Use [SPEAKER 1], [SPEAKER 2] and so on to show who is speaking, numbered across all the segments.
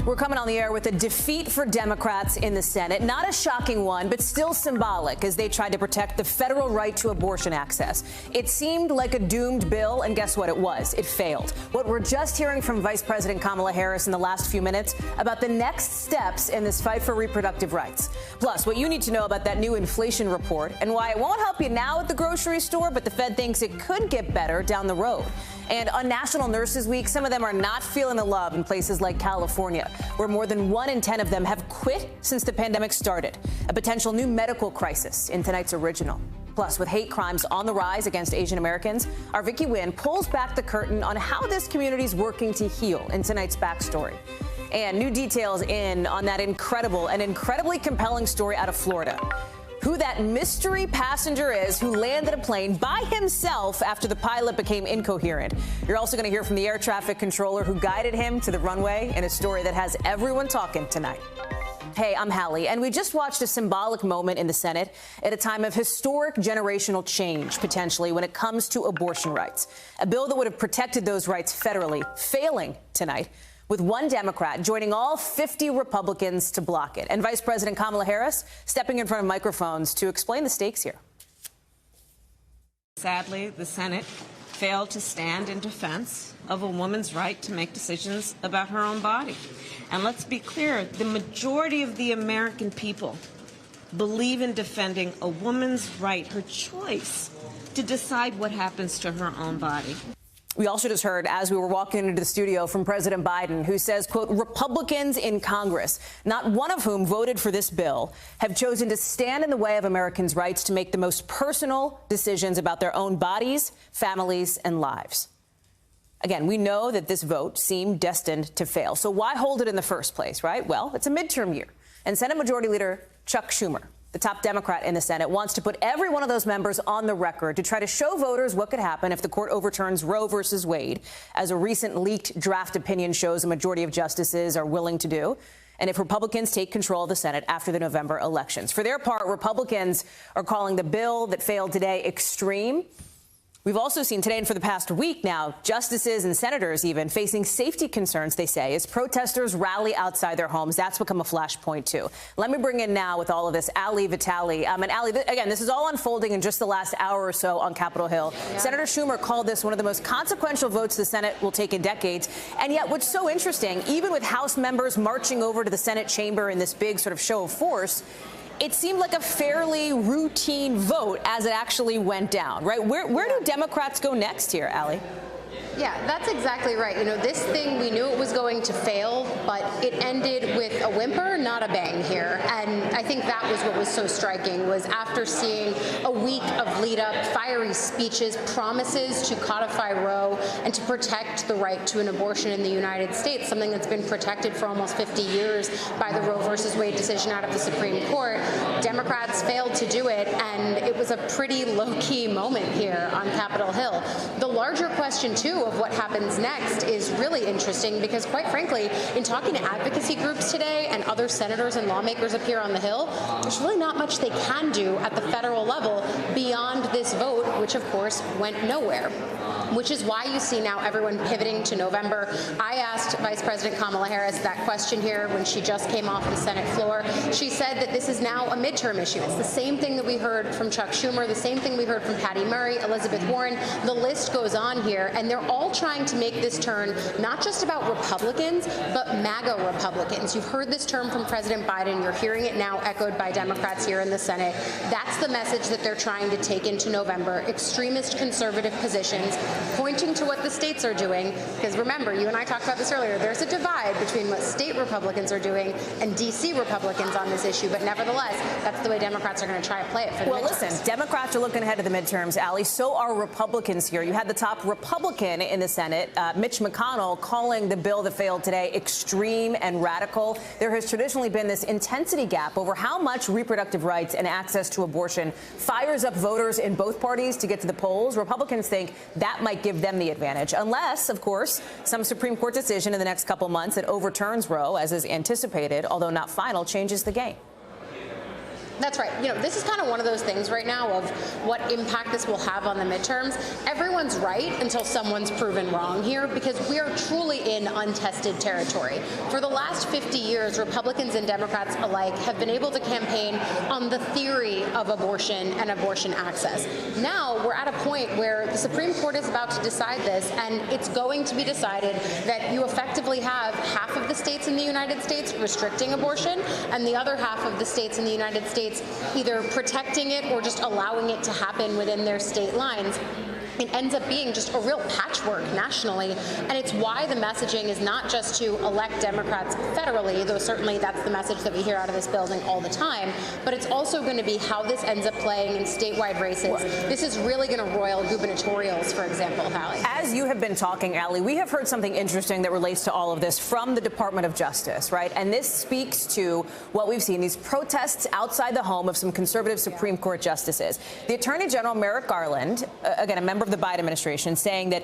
[SPEAKER 1] We're coming on the air with a defeat for Democrats in the Senate. Not a shocking one, but still symbolic as they tried to protect the federal right to abortion access. It seemed like a doomed bill, and guess what? It was. It failed. What we're just hearing from Vice President Kamala Harris in the last few minutes about the next steps in this fight for reproductive rights. Plus, what you need to know about that new inflation report and why it won't help you now at the grocery store, but the Fed thinks it could get better down the road. And on National Nurses Week, some of them are not feeling the love in places like California, where more than 1 in 10 of them have quit since the pandemic started. A potential new medical crisis in tonight's original. Plus, with hate crimes on the rise against Asian Americans, our Vicky Nguyen pulls back the curtain on how this community is working to heal in tonight's backstory. And new details on that incredible and incredibly compelling story out of Florida. Who that mystery passenger is who landed a plane by himself after the pilot became incoherent. You're also going to hear from the air traffic controller who guided him to the runway in a story that has everyone talking tonight. Hey, I'm Hallie, and we just watched a symbolic moment in the Senate at a time of historic generational change, potentially, when it comes to abortion rights. A bill that would have protected those rights federally, failing tonight, with one Democrat joining all 50 Republicans to block it. And Vice President Kamala Harris stepping in front of microphones to explain the stakes here.
[SPEAKER 2] Sadly, the Senate failed to stand in defense of a woman's right to make decisions about her own body. And let's be clear, the majority of the American people believe in defending a woman's right, her choice, to decide what happens to her own body.
[SPEAKER 1] We also just heard, as we were walking into the studio, from President Biden, who says, quote, Republicans in Congress, not one of whom voted for this bill, have chosen to stand in the way of Americans' rights to make the most personal decisions about their own bodies, families, and lives. Again, we know that this vote seemed destined to fail. So why hold it in the first place, right? Well, it's a midterm year. And Senate Majority Leader Chuck Schumer, the top Democrat in the Senate, wants to put every one of those members on the record to try to show voters what could happen if the court overturns Roe versus Wade, as a recent leaked draft opinion shows a majority of justices are willing to do, and if Republicans take control of the Senate after the November elections. For their part, Republicans are calling the bill that failed today extreme. We've also seen today and for the past week now, justices and senators even facing safety concerns, they say, as protesters rally outside their homes. That's become a flashpoint, too. Let me bring in now with all of this, Allie Vitale. And Allie, again, this is all unfolding in just the last hour or so on Capitol Hill. Yeah. Senator Schumer called this one of the most consequential votes the Senate will take in decades. And yet what's so interesting, even with House members marching over to the Senate chamber in this big sort of show of force, it seemed like a fairly routine vote as it actually went down, right? Where do Democrats go next here, Allie?
[SPEAKER 3] Yeah, that's exactly right. You know, this thing, we knew it was going to fail, but it ended with a whimper, not a bang here. And I think that was what was so striking, was after seeing a week of lead-up, fiery speeches, promises to codify Roe and to protect the right to an abortion in the United States, something that's been protected for almost 50 years by the Roe versus Wade decision out of the Supreme Court. Democrats failed to do it, and it was a pretty low-key moment here on Capitol Hill. The larger question, too, of what happens next is really interesting because, quite frankly, in talking to advocacy groups today and other senators and lawmakers up here on the Hill, there's really not much they can do at the federal level beyond this vote, which, of course, went nowhere. Which is why you see now everyone pivoting to November. I asked Vice President Kamala Harris that question here when she just came off the Senate floor. She said that this is now a midterm issue. It's the same thing that we heard from Chuck Schumer, the same thing we heard from Patty Murray, Elizabeth Warren. The list goes on here, and they're all trying to make this turn not just about Republicans, but MAGA Republicans. You've heard this term from President Biden. You're hearing it now echoed by Democrats here in the Senate. That's the message that they're trying to take into November. Extremist conservative positions, pointing to what the states are doing, because remember, you and I talked about this earlier, there's a divide between what state Republicans are doing and D.C. Republicans on this issue, but nevertheless, that's the way Democrats are going to try to play it for the midterms.
[SPEAKER 1] Well, listen, Democrats are looking ahead to the midterms, Allie. So are Republicans here. You had the top Republican in the Senate, Mitch McConnell, calling the bill that failed today extreme and radical. There has traditionally been this intensity gap over how much reproductive rights and access to abortion fires up voters in both parties to get to the polls. Republicans think that might give them the advantage, unless, of course, some Supreme Court decision in the next couple months that overturns Roe, as is anticipated, although not final, changes the game.
[SPEAKER 3] That's right. You know, this is kind of one of those things right now of what impact this will have on the midterms. Everyone's right until someone's proven wrong here, because we are truly in untested territory. For the last 50 years, Republicans and Democrats alike have been able to campaign on the theory of abortion and abortion access. Now we're at a point where the Supreme Court is about to decide this, and it's going to be decided that you effectively have half of the states in the United States restricting abortion and the other half of the states in the United States either protecting it or just allowing it to happen within their state lines. It ends up being just a real patchwork nationally, and it's why the messaging is not just to elect Democrats federally, though certainly that's the message that we hear out of this building all the time, but it's also going to be how this ends up playing in statewide races. This is really going to roil gubernatorials, for example, Hallie.
[SPEAKER 1] As you have been talking, Allie, we have heard something interesting that relates to all of this from the Department of Justice, right? And this speaks to what we've seen, these protests outside the home of some conservative Supreme Court justices. The Attorney General Merrick Garland, again, a member of the Biden administration, saying that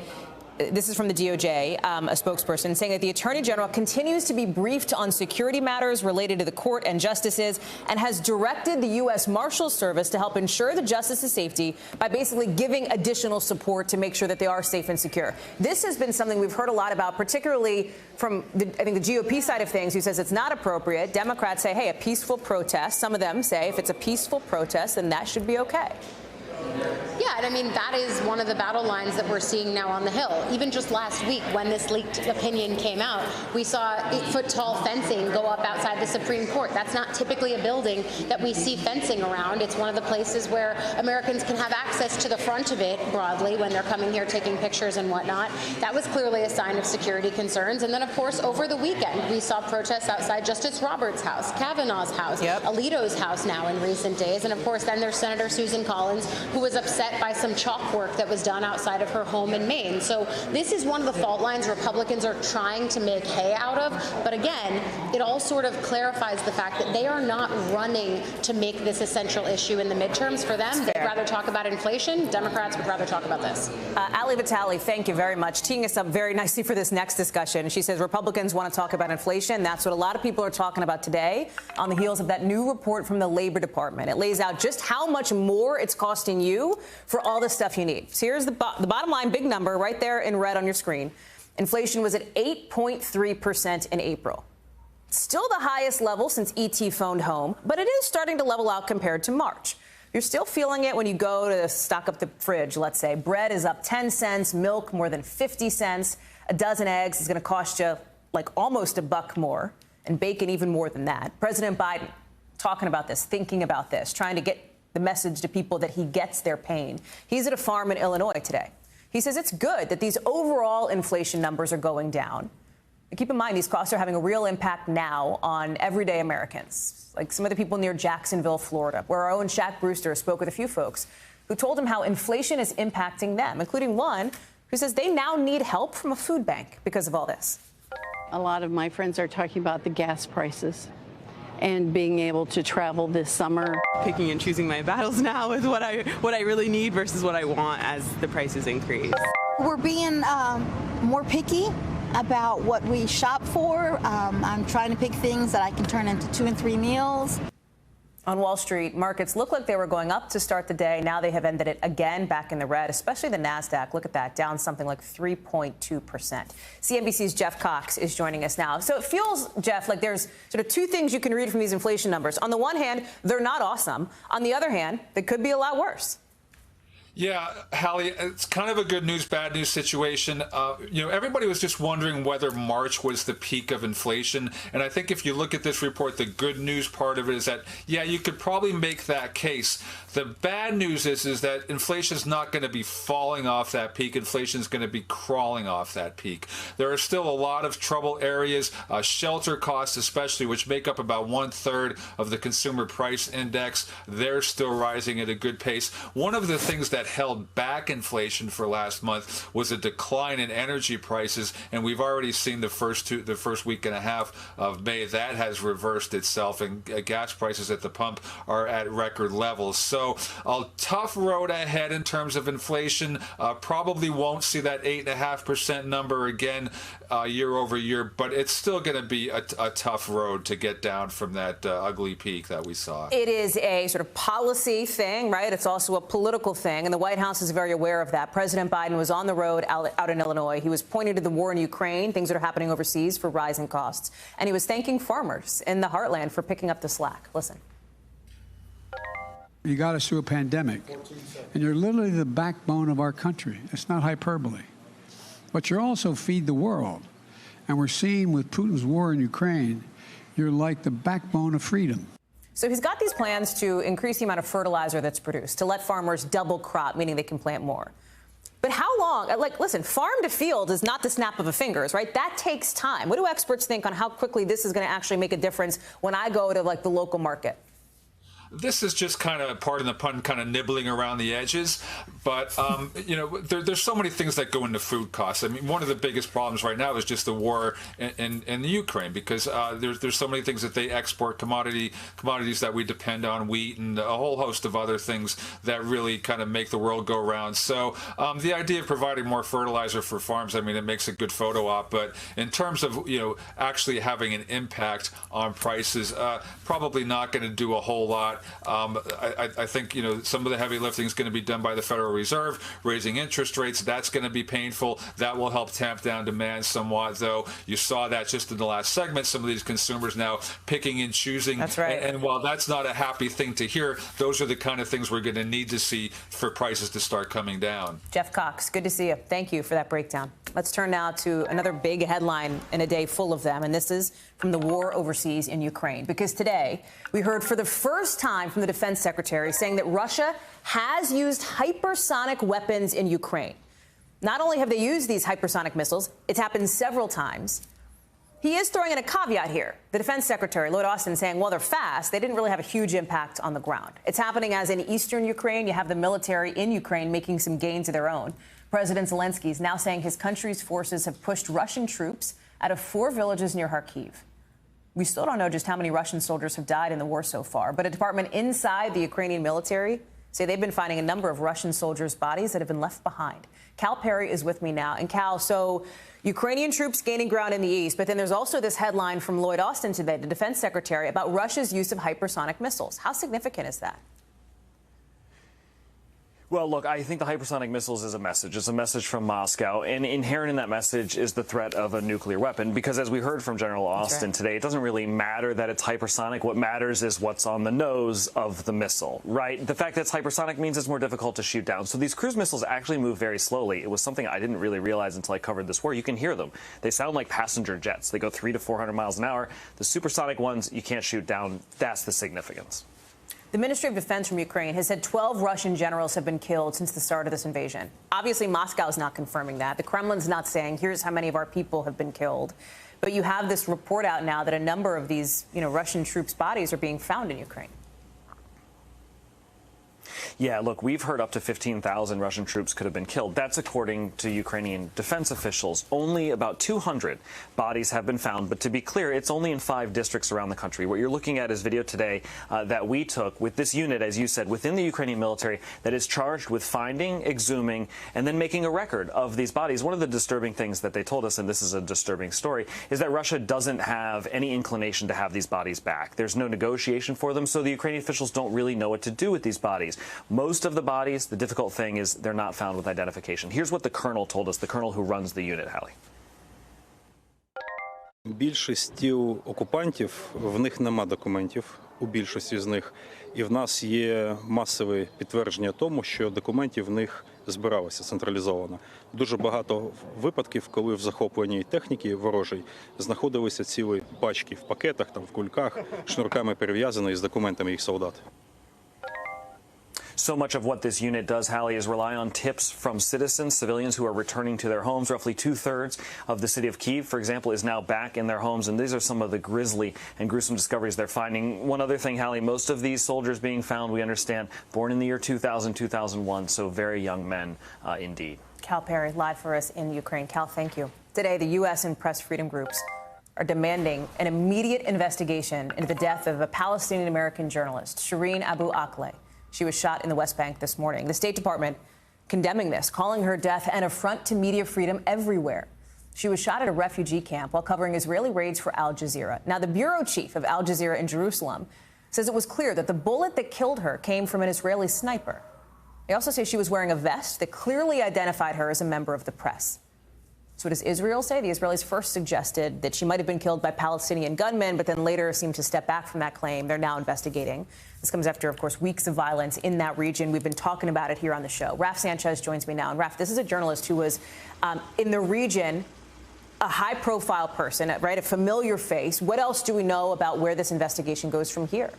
[SPEAKER 1] this is from the DOJ, a spokesperson, saying that the Attorney General continues to be briefed on security matters related to the court and justices and has directed the U.S. Marshals Service to help ensure the justices' safety by basically giving additional support to make sure that they are safe and secure. This has been something we've heard a lot about, particularly from, I think, the GOP side of things, who says it's not appropriate. Democrats say, hey, a peaceful protest. Some of them say if it's a peaceful protest, then that should be okay.
[SPEAKER 3] Yeah, and I mean, that is one of the battle lines that we're seeing now on the Hill. Even just last week, when this leaked opinion came out, we saw 8-foot-tall fencing go up outside the Supreme Court. That's not typically a building that we see fencing around. It's one of the places where Americans can have access to the front of it broadly when they're coming here taking pictures and whatnot. That was clearly a sign of security concerns. And then, of course, over the weekend, we saw protests outside Justice Roberts' house, Kavanaugh's house, Alito's house now in recent days. And, of course, then there's Senator Susan Collins, who was upset by some chalk work that was done outside of her home in Maine. So this is one of the fault lines Republicans are trying to make hay out of. But again, it all sort of clarifies the fact that they are not running to make this a central issue in the midterms. For them, they'd rather talk about inflation. Democrats would rather talk about this.
[SPEAKER 1] Ali Vitale, thank you very much. Teeing us up very nicely for this next discussion. She says Republicans want to talk about inflation. That's what a lot of people are talking about today on the heels of that new report from the Labor Department. It lays out just how much more it's costing you for all the stuff you need. So here's the bottom line, big number right there in red on your screen. Inflation was at 8.3% in April. Still the highest level since ET phoned home, but it is starting to level out compared to March. You're still feeling it when you go to stock up the fridge, let's say. Bread is up 10 cents, milk more than 50 cents. A dozen eggs is going to cost you like almost $1 more, and bacon even more than that. President Biden talking about this, thinking about this, trying to get the message to people that he gets their pain. He's at a farm in Illinois today. He says it's good that these overall inflation numbers are going down. And keep in mind, these costs are having a real impact now on everyday Americans, like some of the people near Jacksonville, Florida, where our own Shaq Brewster spoke with a few folks who told him how inflation is impacting them, including one who says they now need help from a food bank because of all this.
[SPEAKER 4] A lot of my friends are talking about the gas prices and being able to travel this summer.
[SPEAKER 5] Picking and choosing my battles now with what I really need versus what I want as the prices increase.
[SPEAKER 6] We're being more picky about what we shop for. I'm trying to pick things that I can turn into 2 and 3 meals.
[SPEAKER 1] On Wall Street, markets look like they were going up to start the day. Now they have ended it again back in the red, especially the NASDAQ. Look at that, down something like 3.2%. CNBC's Jeff Cox is joining us now. So it feels, Jeff, like there's sort of two things you can read from these inflation numbers. On the one hand, they're not awesome. On the other hand, they could be a lot worse.
[SPEAKER 7] Yeah, Hallie, it's kind of a good news, bad news situation. Everybody was just wondering whether March was the peak of inflation. And I think if you look at this report, the good news part of it is that, yeah, you could probably make that case. The bad news is that inflation is not going to be falling off that peak. Inflation is going to be crawling off that peak. There are still a lot of trouble areas, shelter costs especially, which make up about 1/3 of the consumer price index. They're still rising at a good pace. One of the things that that held back inflation for last month was a decline in energy prices, and we've already seen the first week and a half of May that has reversed itself, and gas prices at the pump are at record levels. So a tough road ahead in terms of inflation. Probably won't see that 8.5% number again year over year, but it's still going to be a tough road to get down from that ugly peak that we saw.
[SPEAKER 1] It is a sort of policy thing, right? It's also a political thing, and the White House is very aware of that. President Biden was on the road out in Illinois. He was pointing to the war in Ukraine, things that are happening overseas for rising costs, and he was thanking farmers in the heartland for picking up the slack. Listen.
[SPEAKER 8] You got us through a pandemic, and you're literally the backbone of our country. It's not hyperbole. But you also feed the world. And we're seeing with Putin's war in Ukraine, you're like the backbone of freedom.
[SPEAKER 1] So he's got these plans to increase the amount of fertilizer that's produced, to let farmers double crop, meaning they can plant more. But how long? Like, listen, farm to field is not the snap of a fingers, right? That takes time. What do experts think on how quickly this is going to actually make a difference when I go to, like, the local market?
[SPEAKER 7] This is just kind of, pardon the pun, kind of nibbling around the edges. But, you know, there's so many things that go into food costs. I mean, one of the biggest problems right now is just the war in the Ukraine, because there's so many things that they export, commodities that we depend on, wheat and a whole host of other things that really kind of make the world go round. So the idea of providing more fertilizer for farms, I mean, it makes a good photo op. But in terms of, you know, actually having an impact on prices, probably not going to do a whole lot. I think, you know, some of the heavy lifting is going to be done by the Federal Reserve, raising interest rates. That's going to be painful. That will help tamp down demand somewhat, though. You saw that just in the last segment, some of these consumers now picking and choosing.
[SPEAKER 1] That's right.
[SPEAKER 7] And while that's not a happy thing to hear, those are the kind of things we're going to need to see for prices to start coming down.
[SPEAKER 1] Jeff Cox, good to see you. Thank you for that breakdown. Let's turn now to another big headline in a day full of them, and this is from the war overseas in Ukraine. Because today we heard for the first time from the defense secretary saying that Russia has used hypersonic weapons in Ukraine. Not only have they used these hypersonic missiles, it's happened several times. He is throwing in a caveat here. The defense secretary, Lloyd Austin, saying, well, they're fast. They didn't really have a huge impact on the ground. It's happening as in eastern Ukraine. You have the military in Ukraine making some gains of their own. President Zelensky is now saying his country's forces have pushed Russian troops out of 4 villages near Kharkiv. We still don't know just how many Russian soldiers have died in the war so far, but a department inside the Ukrainian military say they've been finding a number of Russian soldiers' bodies that have been left behind. Cal Perry is with me now. And Cal, so Ukrainian troops gaining ground in the east, but then there's also this headline from Lloyd Austin today, the defense secretary, about Russia's use of hypersonic missiles. How significant is that?
[SPEAKER 9] Well, look, I think the hypersonic missiles is a message. It's a message from Moscow, and inherent in that message is the threat of a nuclear weapon, because as we heard from General Austin today, it doesn't really matter that it's hypersonic. What matters is what's on the nose of the missile, right? The fact that it's hypersonic means it's more difficult to shoot down. So these cruise missiles actually move very slowly. It was something I didn't really realize until I covered this war. You can hear them. They sound like passenger jets. They go 300 to 400 miles an hour. The supersonic ones, you can't shoot down. That's the significance.
[SPEAKER 1] The Ministry of Defense from Ukraine has said 12 Russian generals have been killed since the start of this invasion. Obviously, Moscow is not confirming that. The Kremlin's not saying, here's how many of our people have been killed. But you have this report out now that a number of these, Russian troops' bodies are being found in Ukraine.
[SPEAKER 9] Yeah, look, we've heard up to 15,000 Russian troops could have been killed. That's according to Ukrainian defense officials. Only about 200 bodies have been found. But to be clear, it's only in 5 districts around the country. What you're looking at is video today that we took with this unit, as you said, within the Ukrainian military that is charged with finding, exhuming, and then making a record of these bodies. One of the disturbing things that they told us, and this is a disturbing story, is that Russia doesn't have any inclination to have these bodies back. There's no negotiation for them, so the Ukrainian officials don't really know what to do with these bodies. Most of the bodies, the difficult thing is they're not found with identification. Here's what the colonel told us, the colonel who runs the unit, Hallie.
[SPEAKER 10] Більшості окупантів, в них нема документів, у більшості з них. І в нас є масове підтвердження тому, що документів в них збиралося централізовано. Дуже багато випадків, коли в захопленій техніці ворожій знаходилися цілі пачки в пакетах, там, в кульках, шнурками перев'язані з документами їх солдат.
[SPEAKER 9] So much of what this unit does, Hallie, is rely on tips from citizens, civilians who are returning to their homes. Roughly 2/3 of the city of Kyiv, for example, is now back in their homes, and these are some of the grisly and gruesome discoveries they're finding. One other thing, Hallie, most of these soldiers being found, we understand, born in the year 2000, 2001, so very young men indeed.
[SPEAKER 1] Cal Perry, live for us in Ukraine. Cal, thank you. Today, the U.S. and press freedom groups are demanding an immediate investigation into the death of a Palestinian-American journalist, Shireen Abu Akleh. She was shot in the West Bank this morning. The State Department condemning this, calling her death an affront to media freedom everywhere. She was shot at a refugee camp while covering Israeli raids for Al Jazeera. Now, the bureau chief of Al Jazeera in Jerusalem says it was clear that the bullet that killed her came from an Israeli sniper. They also say she was wearing a vest that clearly identified her as a member of the press. So what does Israel say? The Israelis first suggested that she might have been killed by Palestinian gunmen, but then later seemed to step back from that claim. They're now investigating. This comes after, of course, weeks of violence in that region. We've been talking about it here on the show. Raf Sanchez joins me now. And Raf, this is a journalist who was in the region, a high-profile person, right, a familiar face. What else do we know about where this investigation goes from here?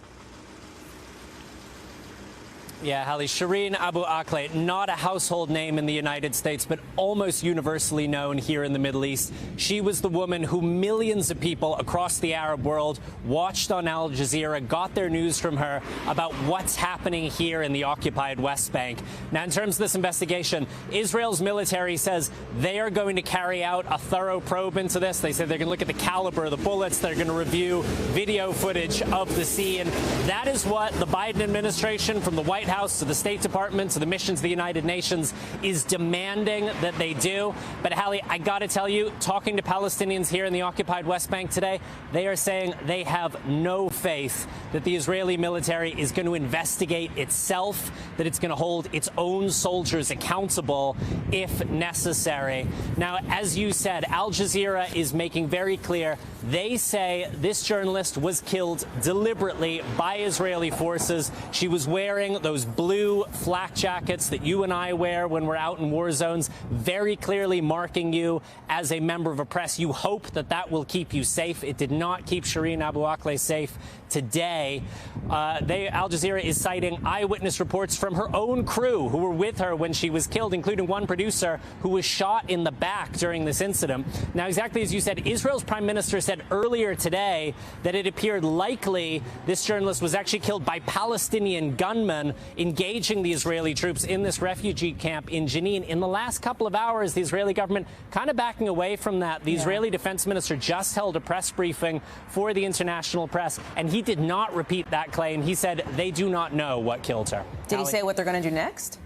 [SPEAKER 11] Yeah, Hallie, Shireen Abu Akleh, not a household name in the United States, but almost universally known here in the Middle East. She was the woman who millions of people across the Arab world watched on Al Jazeera, got their news from her about what's happening here in the occupied West Bank. Now, in terms of this investigation, Israel's military says they are going to carry out a thorough probe into this. They said they're going to look at the caliber of the bullets. They're going to review video footage of the scene. That is what the Biden administration, from the White House to the State Department to the mission to the United Nations, is demanding that they do. But Hallie, I got to tell you, talking to Palestinians here in the occupied West Bank today, they are saying they have no faith that the Israeli military is going to investigate itself, that it's going to hold its own soldiers accountable if necessary. Now, as you said, Al Jazeera is making very clear they say this journalist was killed deliberately by Israeli forces. She was wearing those blue flak jackets that you and I wear when we're out in war zones, very clearly marking you as a member of a press. You hope that that will keep you safe. It did not keep Shireen Abu Akleh safe today. Al Jazeera is citing eyewitness reports from her own crew who were with her when she was killed, including one producer who was shot in the back during this incident. Now, exactly as you said, Israel's prime minister said earlier today that it appeared likely this journalist was actually killed by Palestinian gunmen engaging the Israeli troops in this refugee camp in Jenin. In the last couple of hours, the Israeli government kind of backing away from that. The Israeli defense minister just held a press briefing for the international press, and he did not repeat that claim. He said they do not know what killed her.
[SPEAKER 1] Did he say what they're going to do next?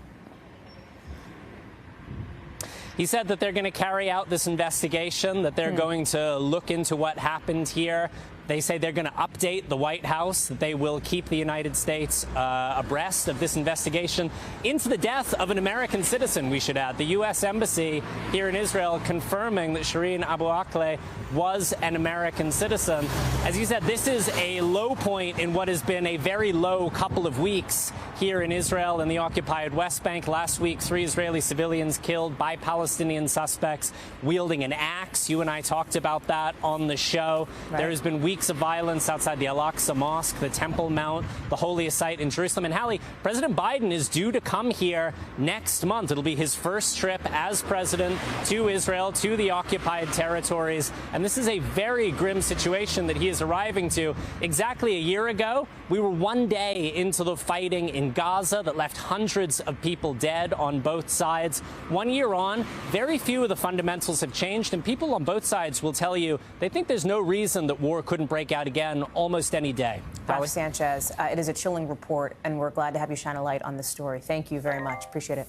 [SPEAKER 11] He said that they're going to carry out this investigation, that they're going to look into what happened here. They say they're going to update the White House, that they will keep the United States abreast of this investigation into the death of an American citizen, we should add. The U.S. Embassy here in Israel confirming that Shireen Abu Akleh was an American citizen. As you said, this is a low point in what has been a very low couple of weeks here in Israel and the occupied West Bank. Last week, 3 Israeli civilians killed by Palestinian suspects wielding an axe. You and I talked about that on the show. Right. There has been weeks of violence outside the Al-Aqsa Mosque, the Temple Mount, the holiest site in Jerusalem. And Hallie, President Biden is due to come here next month. It'll be his first trip as president to Israel, to the occupied territories. And this is a very grim situation that he is arriving to. Exactly a year ago, we were one day into the fighting in Gaza that left hundreds of people dead on both sides. 1 year on, very few of the fundamentals have changed, and people on both sides will tell you they think there's no reason that war couldn't break out again almost any day.
[SPEAKER 1] Raf Sanchez, it is a chilling report, and we're glad to have you shine a light on this story. Thank you very much. Appreciate it.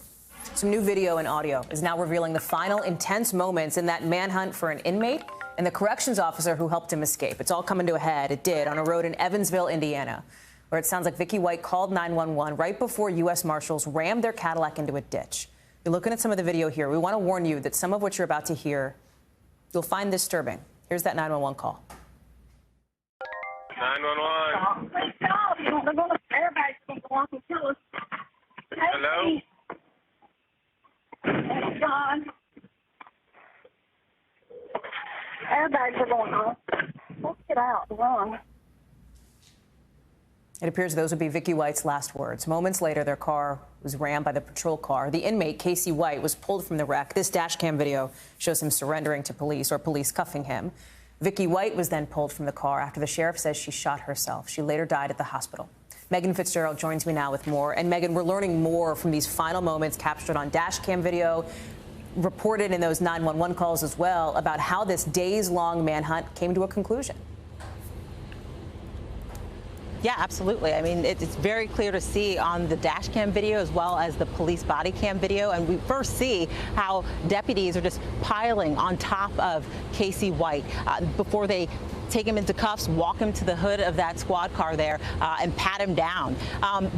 [SPEAKER 1] Some new video and audio is now revealing the final intense moments in that manhunt for an inmate and the corrections officer who helped him escape. It's all coming to a head. It did on a road in Evansville, Indiana, where it sounds like Vicky White called 911 right before U.S. Marshals rammed their Cadillac into a ditch. You're looking at some of the video here. We want to warn you that some of what you're about to hear, you'll find disturbing. Here's that 911 call.
[SPEAKER 12] 911. Please stop. They're going to, everybody's going to go off and kill us. Hello? Thank God. Everybody's going on. Let's get out and run.
[SPEAKER 1] It appears those would be Vicky White's last words. Moments later, their car was rammed by the patrol car. The inmate, Casey White, was pulled from the wreck. This dash cam video shows him surrendering to police, or police cuffing him. Vicky White was then pulled from the car after the sheriff says she shot herself. She later died at the hospital. Megan Fitzgerald joins me now with more. And Megan, we're learning more from these final moments captured on dash cam video, reported in those 911 calls as well, about how this days-long manhunt came to a conclusion.
[SPEAKER 13] Yeah, absolutely. I mean, it's very clear to see on the dash cam video as well as the police body cam video. And we first see how deputies are just piling on top of Casey White before they take him into cuffs, walk him to the hood of that squad car there, and pat him down.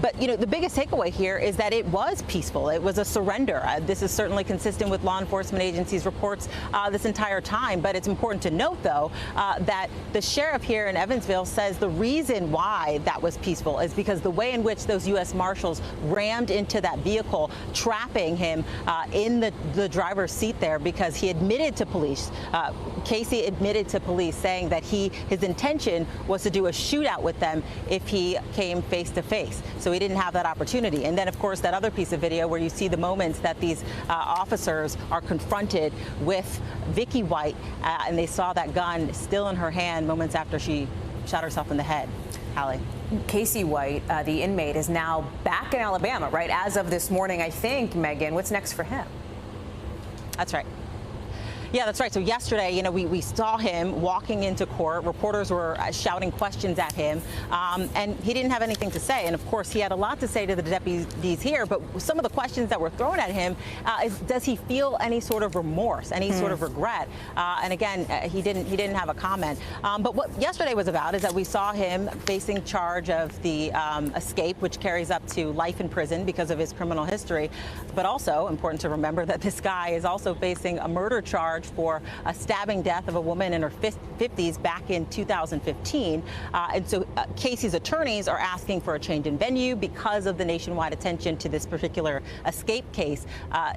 [SPEAKER 13] But, you know, the biggest takeaway here is that it was peaceful. It was a surrender. This is certainly consistent with law enforcement agencies' reports this entire time. But it's important to note, though, that the sheriff here in Evansville says the reason why that was peaceful is because the way in which those U.S. Marshals rammed into that vehicle, trapping him in the driver's seat there, because he admitted to police. Casey admitted to police, saying that his intention was to do a shootout with them if he came face to face. So he didn't have that opportunity. And then, of course, that other piece of video where you see the moments that these officers are confronted with Vicky White, and they saw that gun still in her hand moments after she shot herself in the head. Hallie.
[SPEAKER 1] Casey White, the inmate, is now back in Alabama, right? As of this morning, I think, Megan. What's next for him?
[SPEAKER 13] That's right. Yeah, that's right. So yesterday, you know, we saw him walking into court. Reporters were shouting questions at him, and he didn't have anything to say. And of course, he had a lot to say to the deputies here. But some of the questions that were thrown at him is, does he feel any sort of remorse, any sort of regret? And again, he didn't have a comment. But what yesterday was about is that we saw him facing charge of the escape, which carries up to life in prison because of his criminal history. But also important to remember that this guy is also facing a murder charge for a stabbing death of a woman in her 50s back in 2015. And so Casey's attorneys are asking for a change in venue because of the nationwide attention to this particular escape case.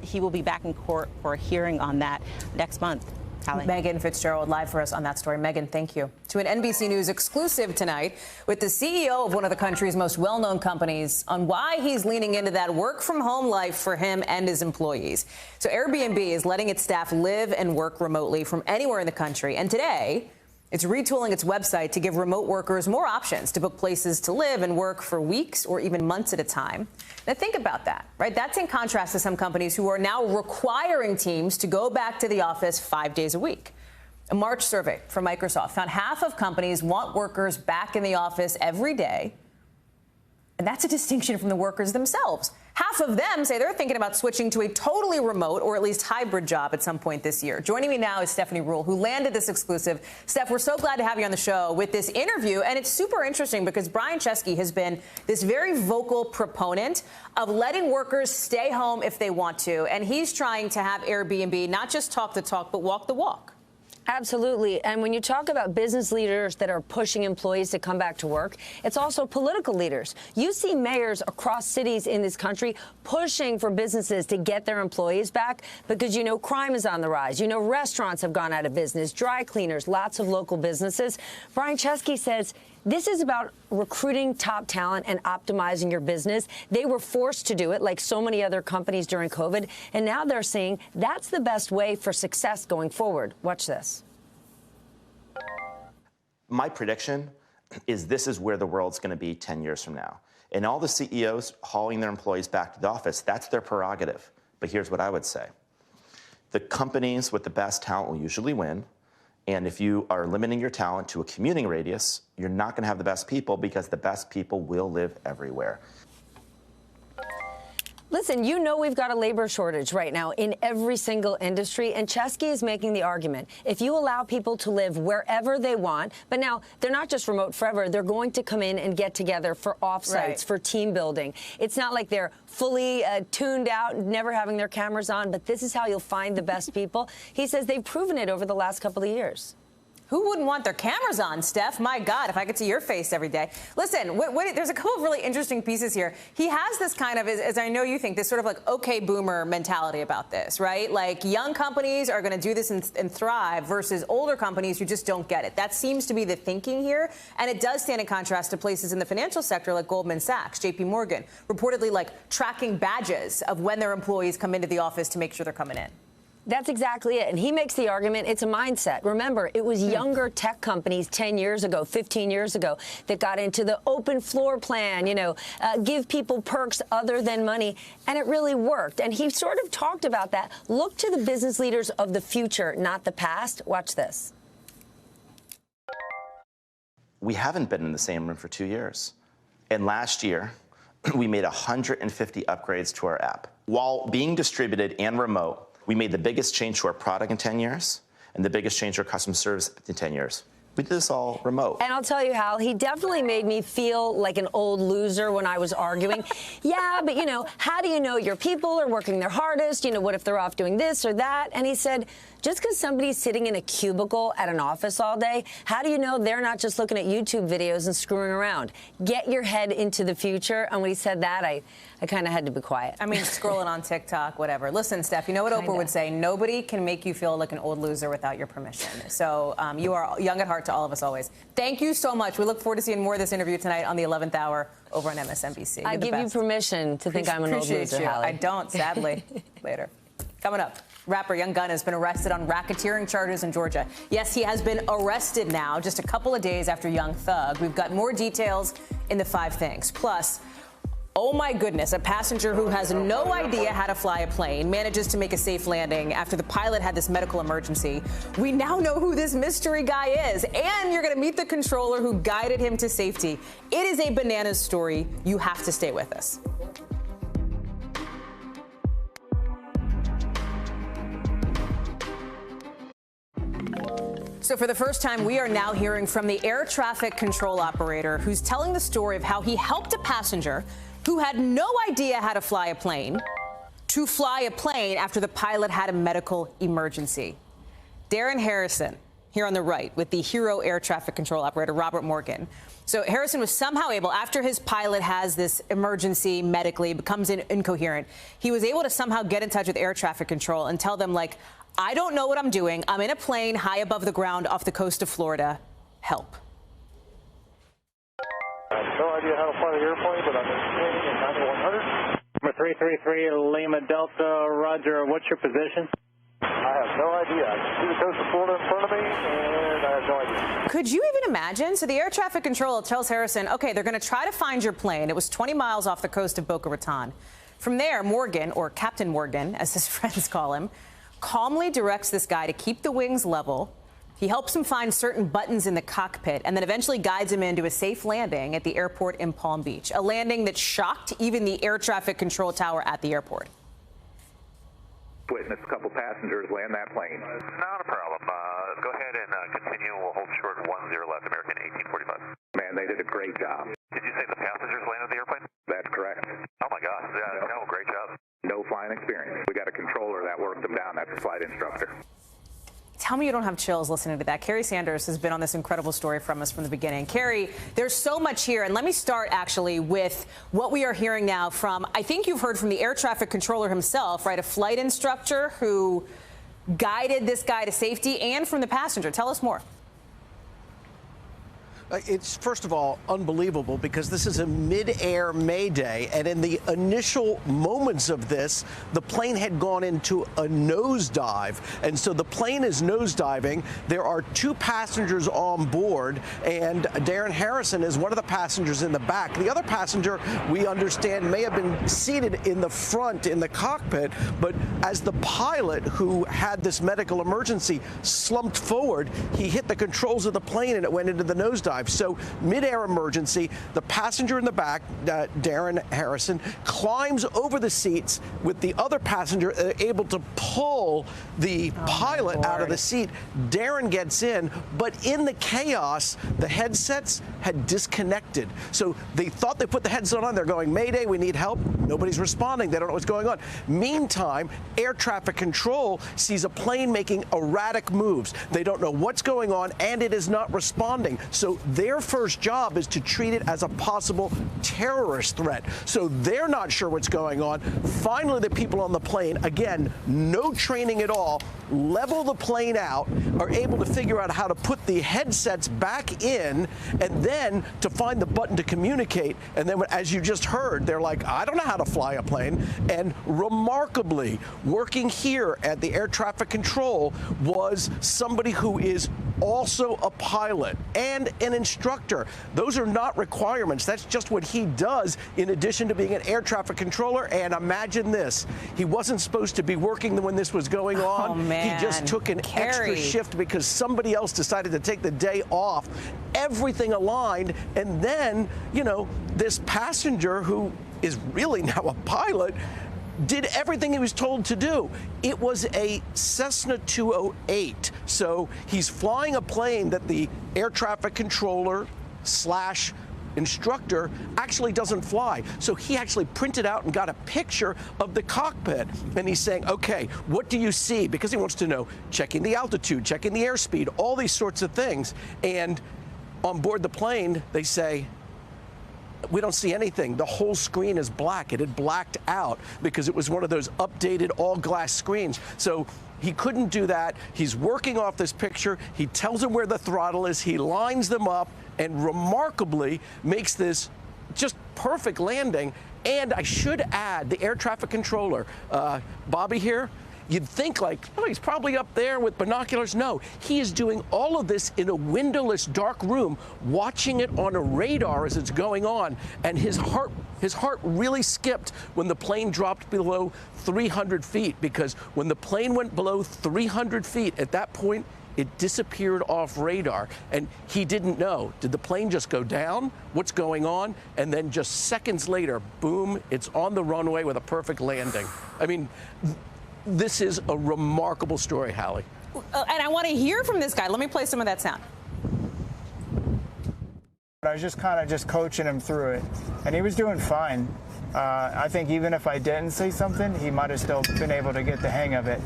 [SPEAKER 13] He will be back in court for a hearing on that next month. Hallie.
[SPEAKER 1] Megan Fitzgerald live for us on that story. Megan, thank you. To an NBC News exclusive tonight with the CEO of one of the country's most well-known companies on why he's leaning into that work-from-home life for him and his employees. So Airbnb is letting its staff live and work remotely from anywhere in the country. And today, it's retooling its website to give remote workers more options to book places to live and work for weeks or even months at a time. Now, think about that, right? That's in contrast to some companies who are now requiring teams to go back to the office 5 days a week. A March survey from Microsoft found half of companies want workers back in the office every day. And that's a distinction from the workers themselves. Half of them say they're thinking about switching to a totally remote or at least hybrid job at some point this year. Joining me now is Stephanie Rule, who landed this exclusive. Steph, we're so glad to have you on the show with this interview. And it's super interesting because Brian Chesky has been this very vocal proponent of letting workers stay home if they want to. And he's trying to have Airbnb not just talk the talk, but walk the walk.
[SPEAKER 14] Absolutely. And when you talk about business leaders that are pushing employees to come back to work, it's also political leaders. You see mayors across cities in this country pushing for businesses to get their employees back because, you know, crime is on the rise. You know, restaurants have gone out of business, dry cleaners, lots of local businesses. Brian Chesky says this is about recruiting top talent and optimizing your business. They were forced to do it like so many other companies during COVID. And now they're saying that's the best way for success going forward. Watch this.
[SPEAKER 15] My prediction is this is where the world's going to be 10 years from now. And all the CEOs hauling their employees back to the office, that's their prerogative. But here's what I would say. The companies with the best talent will usually win. And if you are limiting your talent to a commuting radius, you're not going to have the best people because the best people will live everywhere.
[SPEAKER 14] Listen, you know we've got a labor shortage right now in every single industry, and Chesky is making the argument. If you allow people to live wherever they want, but now they're not just remote forever, they're going to come in and get together for offsites, right, for team building. It's not like they're fully tuned out, never having their cameras on, but this is how you'll find the best people. He says they've proven it over the last couple of years.
[SPEAKER 1] Who wouldn't want their cameras on, Steph? My God, if I could see your face every day. Listen, there's a couple of really interesting pieces here. He has this kind of, as I know you think, this sort of like okay boomer mentality about this, right? Like young companies are going to do this and thrive versus older companies who just don't get it. That seems to be the thinking here. And it does stand in contrast to places in the financial sector like Goldman Sachs, JP Morgan, reportedly like tracking badges of when their employees come into the office to make sure they're coming in.
[SPEAKER 14] That's exactly it. And he makes the argument it's a mindset. Remember, it was younger tech companies 10 years ago, 15 years ago, that got into the open floor plan, give people perks other than money. And it really worked. And he sort of talked about that. Look to the business leaders of the future, not the past. Watch this.
[SPEAKER 15] We haven't been in the same room for 2 years. And last year, we made 150 upgrades to our app. While being distributed and remote, we made the biggest change to our product in 10 years and the biggest change to our customer service in 10 years. We did this all remote.
[SPEAKER 14] And I'll tell you, Hal, he definitely made me feel like an old loser when I was arguing. Yeah, but, how do you know your people are working their hardest? What if they're off doing this or that? And he said, just because somebody's sitting in a cubicle at an office all day, how do you know they're not just looking at YouTube videos and screwing around? Get your head into the future. And when he said that, I kind of had to be quiet.
[SPEAKER 1] I mean, scrolling on TikTok, whatever. Listen, Steph, you know what Oprah would say? Nobody can make you feel like an old loser without your permission. So you are young at heart to all of us always. Thank you so much. We look forward to seeing more of this interview tonight on the 11th hour over on MSNBC.
[SPEAKER 14] I give you permission to think I'm an old loser, Hallie.
[SPEAKER 1] I don't, sadly. Later. Coming up. Rapper Young Gunn has been arrested on racketeering charges in Georgia. Yes, he has been arrested now, just a couple of days after Young Thug. We've got more details in the 5 things. Plus, oh my goodness, a passenger who has no idea how to fly a plane manages to make a safe landing after the pilot had this medical emergency. We now know who this mystery guy is, and you're going to meet the controller who guided him to safety. It is a bananas story. You have to stay with us. So for the first time, we are now hearing from the air traffic control operator who's telling the story of how he helped a passenger who had no idea how to fly a plane to fly a plane after the pilot had a medical emergency. Darren Harrison, here on the right, with the hero air traffic control operator, Robert Morgan. So Harrison was somehow able, after his pilot has this emergency medically, becomes incoherent, he was able to somehow get in touch with air traffic control and tell them, like, I don't know what I'm doing. I'm in a plane high above the ground off the coast of Florida. Help.
[SPEAKER 16] I have no idea how to fly the airplane, but I'm in 9100. Number 333 Lima Delta, Roger. What's your position? I have no idea. I can see the coast of Florida in front of me, and I have no idea.
[SPEAKER 1] Could you even imagine? So the air traffic controller tells Harrison, okay, they're going to try to find your plane. It was 20 miles off the coast of Boca Raton. From there, Morgan, or Captain Morgan, as his friends call him, calmly directs this guy to keep the wings level. He helps him find certain buttons in the cockpit and then eventually guides him into a safe landing at the airport in Palm Beach, a landing that shocked even the air traffic control tower at the airport.
[SPEAKER 17] Witnessed a couple passengers land that plane. Not a problem. Go ahead and continue. We'll hold short 10 left, American 1845. Man, they did a great job. Did you say the passengers landed the airplane? That's correct. Oh my gosh, yeah, no, great job. No flying experience. We got a controller that worked them down. That's a flight instructor.
[SPEAKER 1] Tell me you don't have chills listening to that. Carrie Sanders has been on this incredible story from us from the beginning. Carrie, there's so much here. And let me start actually with what we are hearing now from, I think you've heard from the air traffic controller himself, right? A flight instructor who guided this guy to safety, and from the passenger. Tell us more.
[SPEAKER 18] It's, first of all, unbelievable because this is a mid-air mayday, and in the initial moments of this, the plane had gone into a nosedive, and so the plane is nosediving. There are 2 passengers on board, and Darren Harrison is one of the passengers in the back. The other passenger, we understand, may have been seated in the front in the cockpit, but as the pilot who had this medical emergency slumped forward, he hit the controls of the plane and it went into the nosedive. dive. So mid-air emergency, the passenger in the back, Darren Harrison, climbs over the seats with the other passenger able to pull the pilot out of the seat. Darren gets in, but in the chaos, the headsets had disconnected. So they thought they put the headset on. They're going, Mayday, we need help. Nobody's responding. They don't know what's going on. Meantime, air traffic control sees a plane making erratic moves. They don't know what's going on, and it is not responding. So their first job is to treat it as a possible terrorist threat. So they're not sure what's going on. Finally, the people on the plane, again, no training at all, level the plane out, are able to figure out how to put the headsets back in, and then to find the button to communicate. And then, as you just heard, they're like, I don't know how to fly a plane. And remarkably, working here at the air traffic control was somebody who is also a pilot and an instructor. Those are not requirements. That's just what he does in addition to being an air traffic controller. And imagine this, he wasn't supposed to be working when this was going on.
[SPEAKER 1] Oh, man.
[SPEAKER 18] He just took an extra shift because somebody else decided to take the day off. Everything aligned. And then, you know, this passenger who is really now a pilot did everything he was told to do. It was a Cessna 208. So he's flying a plane that the air traffic controller / instructor actually doesn't fly. So he actually printed out and got a picture of the cockpit. And he's saying, okay, what do you see? Because he wants to know, checking the altitude, checking the airspeed, all these sorts of things. And on board the plane, they say, we don't see anything. The whole screen is black. It had blacked out because it was one of those updated all-glass screens. So he couldn't do that. He's working off this picture. He tells them where the throttle is. He lines them up and remarkably makes this just perfect landing. And I should add, the air traffic controller, Bobby here, you'd think like, oh, he's probably up there with binoculars. No, he is doing all of this in a windowless, dark room, watching it on a radar as it's going on. And his heart really skipped when the plane dropped below 300 feet, because when the plane went below 300 feet, at that point, it disappeared off radar, and he didn't know. Did the plane just go down? What's going on? And then just seconds later, boom, it's on the runway with a perfect landing. I mean, this is a remarkable story, Hallie.
[SPEAKER 1] And I want to hear from this guy. Let me play some of that sound.
[SPEAKER 19] I was just kind of coaching him through it, and he was doing fine. I think even if I didn't say something, he might have still been able to get the hang of it.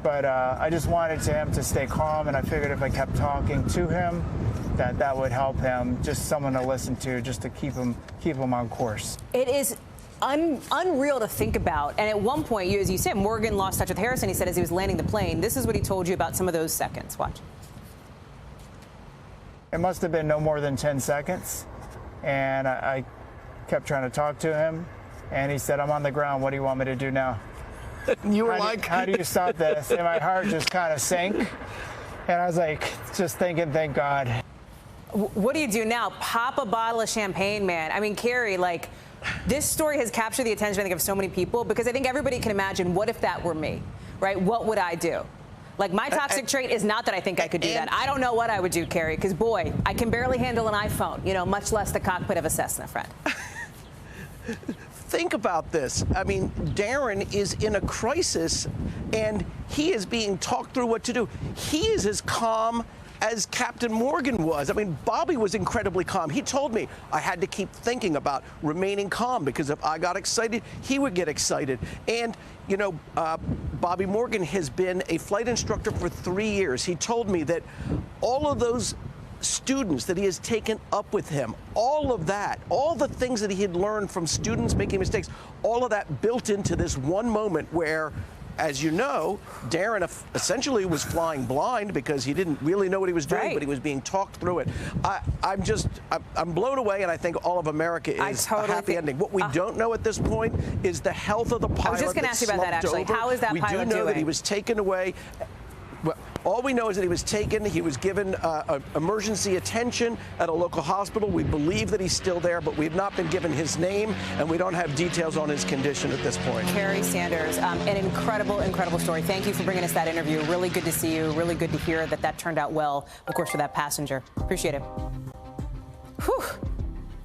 [SPEAKER 19] But I just wanted him to stay calm, and I figured if I kept talking to him, that would help him, just someone to listen to, just to keep him on course.
[SPEAKER 1] It is unreal to think about. And at one point, as you said, Morgan lost touch with Harrison. He said as he was landing the plane, this is what he told you about some of those seconds. Watch.
[SPEAKER 19] It must have been no more than 10 seconds. And I kept trying to talk to him, and he said, I'm on the ground. What do you want me to do now?
[SPEAKER 18] You were like,
[SPEAKER 19] how do you stop this? And my heart just kind of sank. And I was like, just thinking, thank God.
[SPEAKER 1] What do you do now? Pop a bottle of champagne, man. I mean, Carrie, like, this story has captured the attention, I think, of so many people, because I think everybody can imagine, what if that were me, right? What would I do? Like, my toxic trait is not that I think I could do that. I don't know what I would do, Carrie, because, boy, I can barely handle an iPhone, you know, much less the cockpit of a Cessna, friend.
[SPEAKER 18] Think about this. I mean, Darren is in a crisis, and he is being talked through what to do. He is as calm as Captain Morgan was. I mean, Bobby was incredibly calm. He told me I had to keep thinking about remaining calm, because if I got excited, he would get excited. And, you know, Bobby Morgan has been a flight instructor for 3 years. He told me that all of those students that he has taken up with him, all of that, all the things that he had learned from students making mistakes, all of that built into this one moment where, as you know, Darren essentially was flying blind because he didn't really know what he was doing, but he was being talked through it. I'm blown away, and I think all of America is a happy ending. What we don't know at this point is the health of the pilot.
[SPEAKER 1] I was just going to ask you about that, actually. How is that pilot doing?
[SPEAKER 18] We do know that he was taken away. Well, all we know is that he was taken. He was given emergency attention at a local hospital. We believe that he's still there, but we've not been given his name, and we don't have details on his condition at this point.
[SPEAKER 1] Carrie Sanders, an incredible, incredible story. Thank you for bringing us that interview. Really good to see you. Really good to hear that turned out well, of course, for that passenger. Appreciate it. Whew.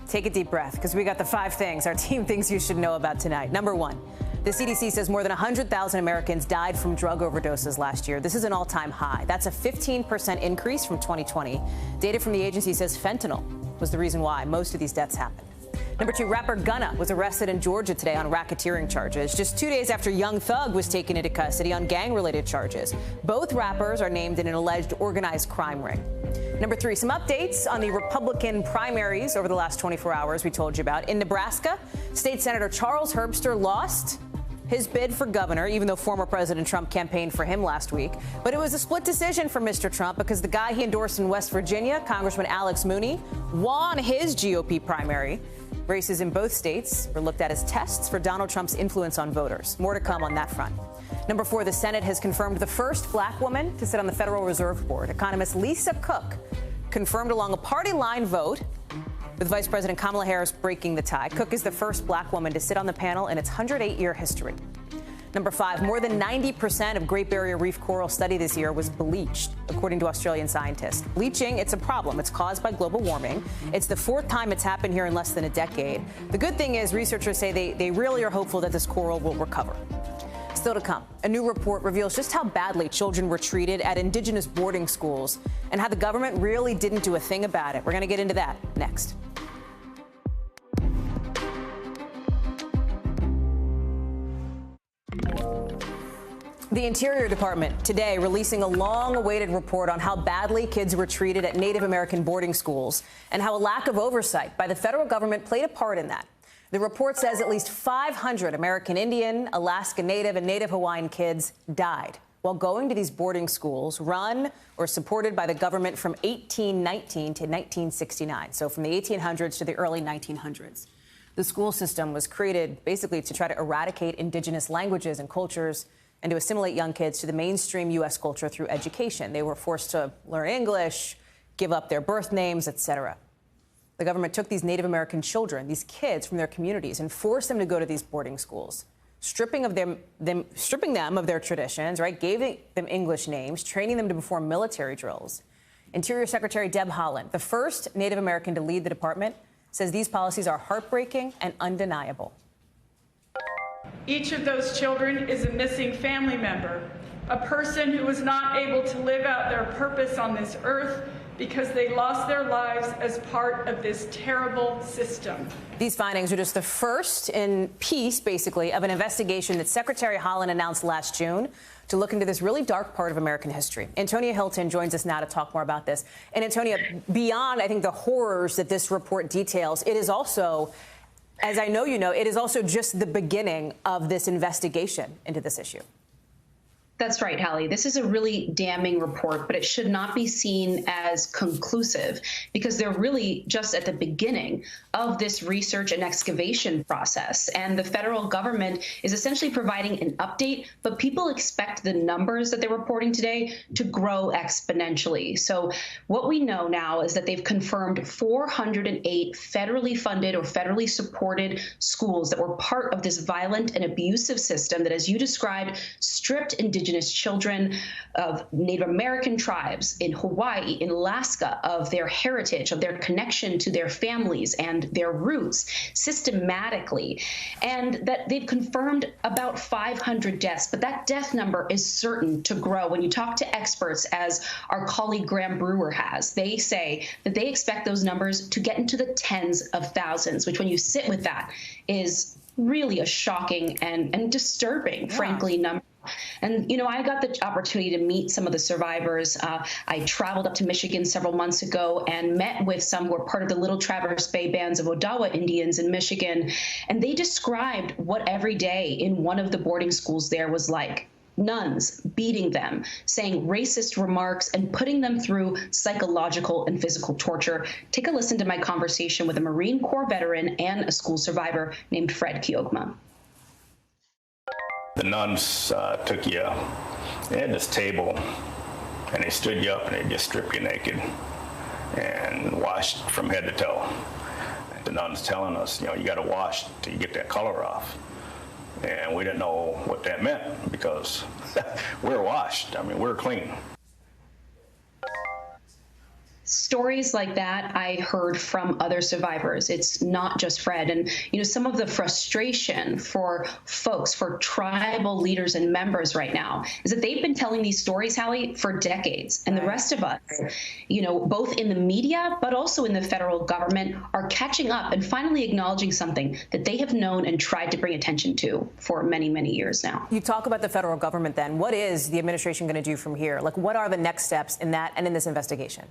[SPEAKER 1] Take a deep breath, because we got the 5 things our team thinks you should know about tonight. Number 1, the CDC says more than 100,000 Americans died from drug overdoses last year. This is an all-time high. That's a 15% increase from 2020. Data from the agency says fentanyl was the reason why most of these deaths happened. Number 2, rapper Gunna was arrested in Georgia today on racketeering charges, just 2 days after Young Thug was taken into custody on gang-related charges. Both rappers are named in an alleged organized crime ring. Number 3, some updates on the Republican primaries over the last 24 hours we told you about. In Nebraska, State Senator Charles Herbster lost his bid for governor, even though former President Trump campaigned for him last week. But it was a split decision for Mr. Trump because the guy he endorsed in West Virginia, Congressman Alex Mooney, won his GOP primary. Races in both states were looked at as tests for Donald Trump's influence on voters. More to come on that front. Number 4, the Senate has confirmed the first black woman to sit on the Federal Reserve Board. Economist Lisa Cook confirmed along a party line vote, with Vice President Kamala Harris breaking the tie. Cook is the first black woman to sit on the panel in its 108-year history. Number 5, more than 90% of Great Barrier Reef coral studied this year was bleached, according to Australian scientists. Bleaching, it's a problem. It's caused by global warming. It's the 4th time it's happened here in less than a decade. The good thing is researchers say they really are hopeful that this coral will recover. Still to come, a new report reveals just how badly children were treated at indigenous boarding schools and how the government really didn't do a thing about it. We're going to get into that next. The Interior Department today releasing a long-awaited report on how badly kids were treated at Native American boarding schools and how a lack of oversight by the federal government played a part in that. The report says at least 500 American Indian, Alaska Native, and Native Hawaiian kids died while going to these boarding schools run or supported by the government from 1819 to 1969, so from the 1800s to the early 1900s. The school system was created basically to try to eradicate indigenous languages and cultures and to assimilate young kids to the mainstream U.S. culture through education. They were forced to learn English, give up their birth names, etc. The government took these Native American children, these kids from their communities, and forced them to go to these boarding schools, stripping them of their traditions, right? Gave them English names, training them to perform military drills. Interior Secretary Deb Haaland, the first Native American to lead the department, says these policies are heartbreaking and undeniable.
[SPEAKER 20] Each of those children is a missing family member, a person who was not able to live out their purpose on this earth because they lost their lives as part of this terrible system.
[SPEAKER 1] These findings are just the first in piece, basically, of an investigation that Secretary Haaland announced last June to look into this really dark part of American history. Antonia Hilton joins us now to talk more about this. And Antonia, beyond, I think, the horrors that this report details, it is also, as I know you know, it is also just the beginning of this investigation into this issue.
[SPEAKER 21] That's right, Hallie. This is a really damning report, but it should not be seen as conclusive because they're really just at the beginning of this research and excavation process. And the federal government is essentially providing an update, but people expect the numbers that they're reporting today to grow exponentially. So what we know now is that they've confirmed 408 federally funded or federally supported schools that were part of this violent and abusive system that, as you described, stripped Indigenous children of Native American tribes in Hawaii, in Alaska, of their heritage, of their connection to their families and their roots systematically. And that they've confirmed about 500 deaths, but that death number is certain to grow. When you talk to experts, as our colleague Graham Brewer has, they say that they expect those numbers to get into the tens of thousands, which when you sit with that is really a shocking and disturbing, frankly, number. And, you know, I got the opportunity to meet some of the survivors. I traveled up to Michigan several months ago and met with some who were part of the Little Traverse Bay bands of Odawa Indians in Michigan. And they described what every day in one of the boarding schools there was like. Nuns beating them, saying racist remarks, and putting them through psychological and physical torture. Take a listen to my conversation with a Marine Corps veteran and a school survivor named Fred Kiokma.
[SPEAKER 22] The nuns took you, they had this table, and they stood you up and they just stripped you naked and washed from head to toe. The nuns telling us, you know, you got to wash till you get that color off. And we didn't know what that meant because we're washed. I mean, we're clean.
[SPEAKER 21] Stories like that I heard from other survivors. It's not just Fred. And, you know, some of the frustration for folks, for tribal leaders and members right now is that they've been telling these stories, Hallie, for decades. And the rest of us, you know, both in the media, but also in the federal government, are catching up and finally acknowledging something that they have known and tried to bring attention to for many, many years now.
[SPEAKER 1] You talk about the federal government then. What is the administration going to do from here? Like, what are the next steps in that and in this investigation?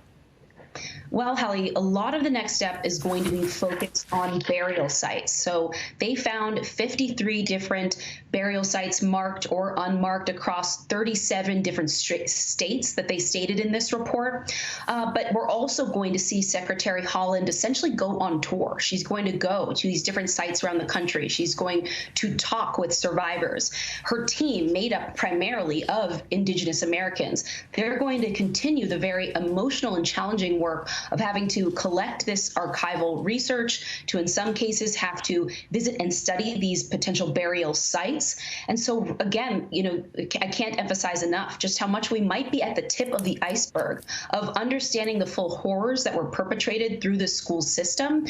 [SPEAKER 21] Well, Hallie, a lot of the next step is going to be focused on burial sites. So they found 53 different burial sites marked or unmarked across 37 different states that they stated in this report. But we're also going to see Secretary Haaland essentially go on tour. She's going to go to these different sites around the country. She's going to talk with survivors. Her team, made up primarily of Indigenous Americans, they're going to continue the very emotional and challenging work of having to collect this archival research, to in some cases have to visit and study these potential burial sites. And so again, you know, I can't emphasize enough just how much we might be at the tip of the iceberg of understanding the full horrors that were perpetrated through the school system.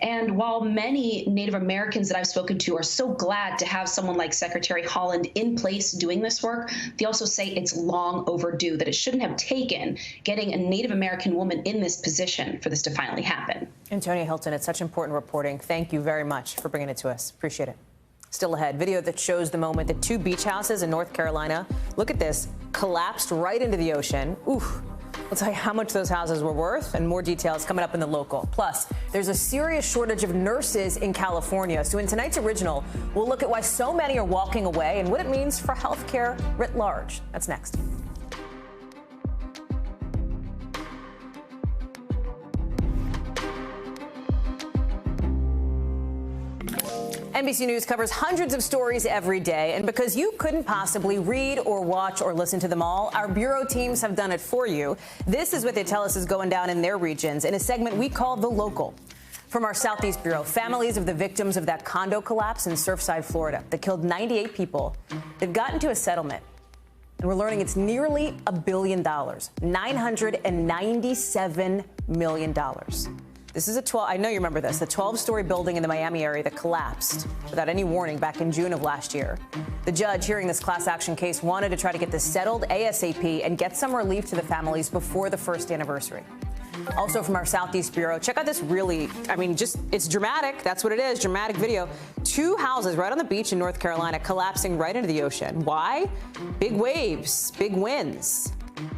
[SPEAKER 21] And while many Native Americans that I've spoken to are so glad to have someone like Secretary Haaland in place doing this work, they also say it's long overdue, that it shouldn't have taken getting a Native American woman in this position for this to finally happen.
[SPEAKER 1] Antonia Hilton, it's such important reporting. Thank you very much for bringing it to us. Appreciate it. Still ahead, video that shows the moment that two beach houses in North Carolina, look at this, collapsed right into the ocean. Oof. We'll tell you how much those houses were worth and more details coming up in the local. Plus, there's a serious shortage of nurses in California. So in tonight's original, we'll look at why so many are walking away and what it means for healthcare writ large. That's next. NBC News covers hundreds of stories every day, and because you couldn't possibly read or watch or listen to them all, our bureau teams have done it for you. This is what they tell us is going down in their regions in a segment we call The Local. From our Southeast Bureau, families of the victims of that condo collapse in Surfside, Florida, that killed 98 people, they've gotten to a settlement. And we're learning it's nearly $1 billion, $997 million. This is I know you remember this, the 12-story building in the Miami area that collapsed without any warning back in June of last year. The judge hearing this class action case wanted to try to get this settled ASAP and get some relief to the families before the first anniversary. Also from our Southeast Bureau, check out this really, it's dramatic. That's what it is, dramatic video. Two houses right on the beach in North Carolina collapsing right into the ocean. Why? Big waves, big winds.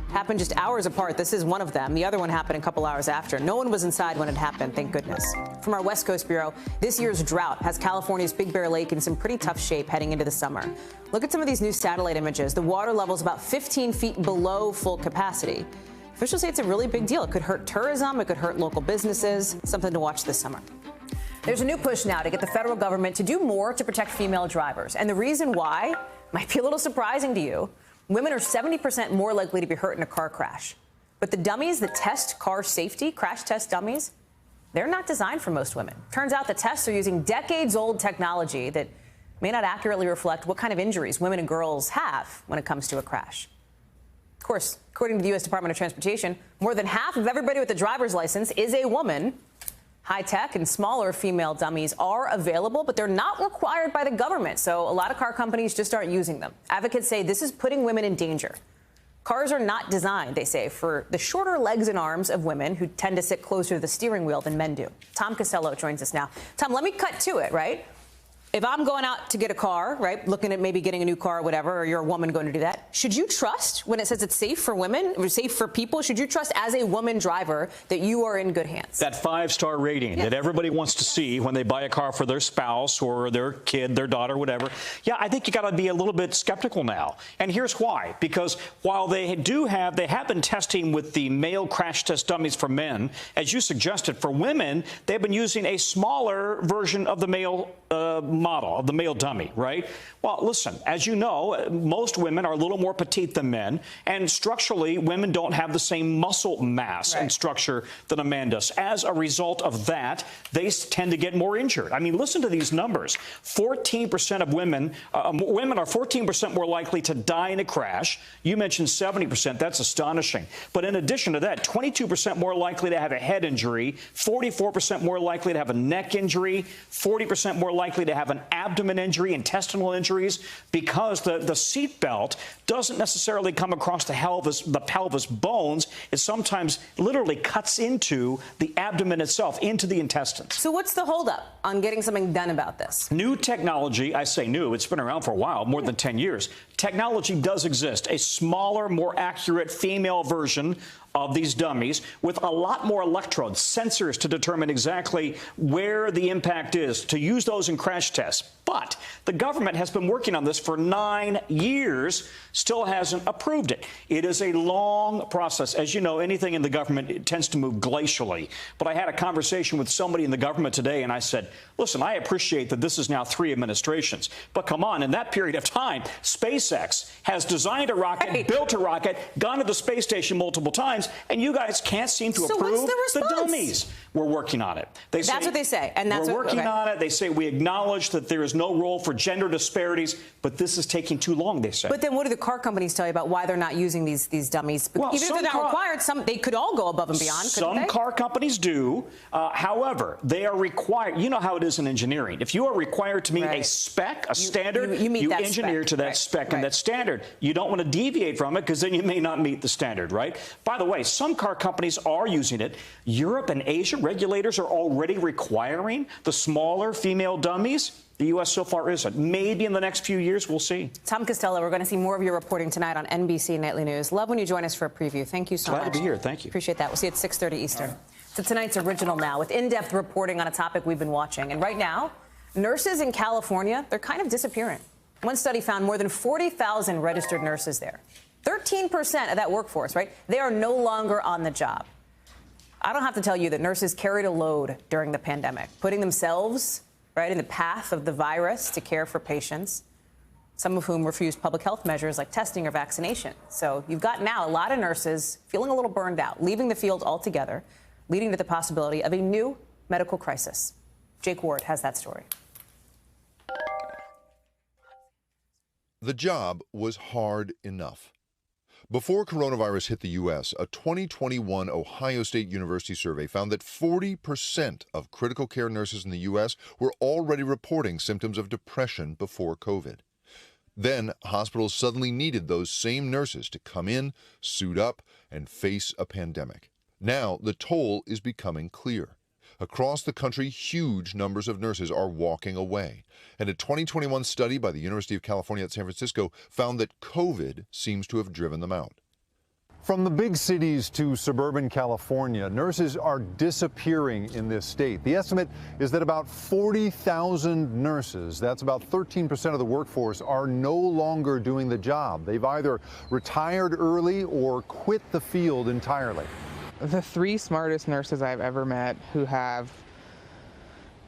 [SPEAKER 1] Happened just hours apart. This is one of them. The other one happened a couple hours after. No one was inside when it happened, thank goodness. From our West Coast Bureau, this year's drought has California's Big Bear Lake in some pretty tough shape heading into the summer. Look at some of these new satellite images. The water level's about 15 feet below full capacity. Officials say it's a really big deal. It could hurt tourism. It could hurt local businesses. Something to watch this summer. There's a new push now to get the federal government to do more to protect female drivers. And the reason why might be a little surprising to you. Women are 70% more likely to be hurt in a car crash. But the dummies that test car safety, crash test dummies, they're not designed for most women. Turns out the tests are using decades-old technology that may not accurately reflect what kind of injuries women and girls have when it comes to a crash. Of course, according to the U.S. Department of Transportation, more than half of everybody with a driver's license is a woman. High-tech and smaller female dummies are available, but they're not required by the government, so a lot of car companies just aren't using them. Advocates say this is putting women in danger. Cars are not designed, they say, for the shorter legs and arms of women who tend to sit closer to the steering wheel than men do. Tom Costello joins us now. Tom, let me cut to it, right? If I'm going out to get a car, right, looking at maybe getting a new car or whatever, or you're a woman going to do that, should you trust when it says it's safe for women or safe for people? Should you trust as a woman driver that you are in good hands?
[SPEAKER 2] That 5-star rating that everybody wants to see when they buy a car for their spouse or their kid, their daughter, whatever. Yeah, I think you got to be a little bit skeptical now. And here's why. Because while they have been testing with the male crash test dummies for men, as you suggested, for women, they've been using a smaller version of the male model of the male dummy, right? Well, listen, as you know, most women are a little more petite than men, and structurally, women don't have the same muscle mass and structure that a man does. As a result of that, they tend to get more injured. I mean, listen to these numbers. 14% of women are 14% more likely to die in a crash. You mentioned 70%. That's astonishing. But in addition to that, 22% more likely to have a head injury, 44% more likely to have a neck injury, 40% more likely to have an abdomen injury, intestinal injuries, because the seat belt doesn't necessarily come across the pelvis bones. It sometimes literally cuts into the abdomen itself, into the intestines.
[SPEAKER 1] So what's the holdup on getting something done about this?
[SPEAKER 2] New technology. I say new. It's been around for a while, more than 10 years. Technology does exist. A smaller, more accurate female version of these dummies with a lot more electrodes, sensors to determine exactly where the impact is, to use those in crash tests. But the government has been working on this for 9 years, still hasn't approved it. It is a long process. As you know, anything in the government, it tends to move glacially. But I had a conversation with somebody in the government today, and I said, listen, I appreciate that this is now 3 administrations. But come on, in that period of time, SpaceX has designed a rocket, built a rocket, gone to the space station multiple times, and you guys can't seem to approve the dummies. We're working on it. That's what they say. And that's we're working on it. They say we acknowledge that there is no role for gender disparities, but this is taking too long, they say.
[SPEAKER 1] But then what do the car companies tell you about why they're not using these dummies? Well, even if they're not required, they could all go above and beyond, couldn't they?
[SPEAKER 2] Some car companies do. However, they are required. You know how it is in engineering. If you are required to meet a spec, a standard, you engineer to that spec and that standard. You don't want to deviate from it because then you may not meet the standard, right? By the way, some car companies are using it. Europe and Asia regulators are already requiring the smaller female dummies. The U.S. so far isn't. Maybe in the next few years, we'll see.
[SPEAKER 1] Tom Costello, we're going to see more of your reporting tonight on NBC Nightly News. Love when you join us for a preview. Thank you so much.
[SPEAKER 2] Glad to be here. Thank you.
[SPEAKER 1] Appreciate that. We'll see you at 6:30 Eastern. So tonight's Original Now with in-depth reporting on a topic we've been watching. And right now, nurses in California, they're kind of disappearing. One study found more than 40,000 registered nurses there. 13% of that workforce, right? They are no longer on the job. I don't have to tell you that nurses carried a load during the pandemic, putting themselves right in the path of the virus to care for patients, some of whom refused public health measures like testing or vaccination. So you've got now a lot of nurses feeling a little burned out, leaving the field altogether, leading to the possibility of a new medical crisis. Jake Ward has that story.
[SPEAKER 3] The job was hard enough. Before coronavirus hit the U.S., a 2021 Ohio State University survey found that 40% of critical care nurses in the U.S. were already reporting symptoms of depression before COVID. Then, hospitals suddenly needed those same nurses to come in, suit up, and face a pandemic. Now, the toll is becoming clear. Across the country, huge numbers of nurses are walking away. And a 2021 study by the University of California at San Francisco found that COVID seems to have driven them out.
[SPEAKER 4] From the big cities to suburban California, nurses are disappearing in this state. The estimate is that about 40,000 nurses, that's about 13% of the workforce, are no longer doing the job. They've either retired early or quit the field entirely.
[SPEAKER 23] The 3 smartest nurses I've ever met who have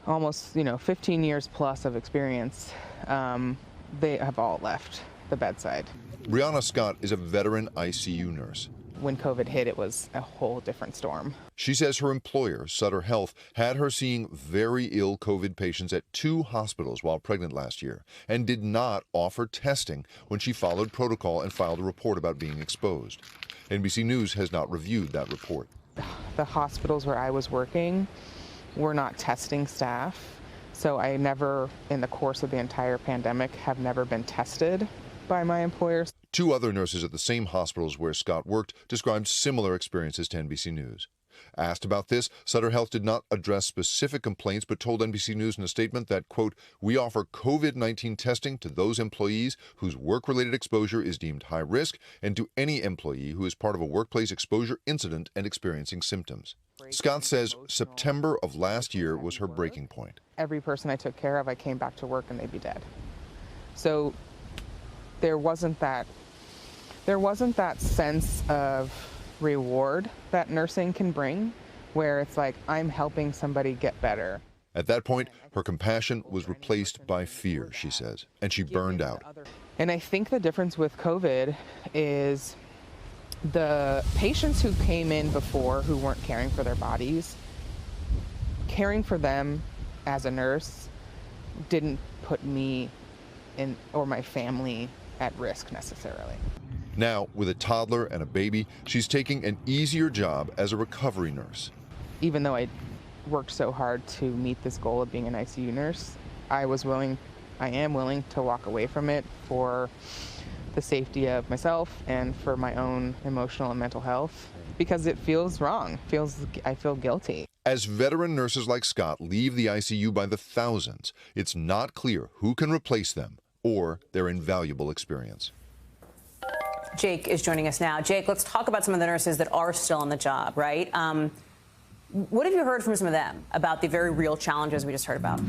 [SPEAKER 23] almost, 15 years plus of experience, they have all left the bedside.
[SPEAKER 3] Brianna Scott is a veteran ICU nurse.
[SPEAKER 23] When COVID hit, it was a whole different storm.
[SPEAKER 3] She says her employer, Sutter Health, had her seeing very ill COVID patients at 2 hospitals while pregnant last year and did not offer testing when she followed protocol and filed a report about being exposed. NBC News has not reviewed that report.
[SPEAKER 23] The hospitals where I was working were not testing staff, so I never, in the course of the entire pandemic, have never been tested by my employers.
[SPEAKER 3] 2 other nurses at the same hospitals where Scott worked described similar experiences to NBC News. Asked about this, Sutter Health did not address specific complaints, but told NBC News in a statement that, quote, "We offer COVID-19 testing to those employees whose work-related exposure is deemed high risk and to any employee who is part of a workplace exposure incident and experiencing symptoms." Scott says September of last year was her breaking point.
[SPEAKER 23] Every person I took care of, I came back to work and they'd be dead. So there wasn't that sense of reward that nursing can bring, where it's like, I'm helping somebody get better.
[SPEAKER 3] At that point, her compassion was replaced by fear, she says, and she burned out.
[SPEAKER 23] And I think the difference with COVID is the patients who came in before who weren't caring for their bodies, caring for them as a nurse didn't put me in or my family at risk necessarily.
[SPEAKER 3] Now, with a toddler and a baby, she's taking an easier job as a recovery nurse.
[SPEAKER 23] Even though I worked so hard to meet this goal of being an ICU nurse, I am willing to walk away from it for the safety of myself and for my own emotional and mental health, because it feels wrong. I feel guilty.
[SPEAKER 3] As veteran nurses like Scott leave the ICU by the thousands, it's not clear who can replace them or their invaluable experience.
[SPEAKER 1] Jake is joining us now. Jake, let's talk about some of the nurses that are still on the job, right? What have you heard from some of them about the very real challenges we just heard about?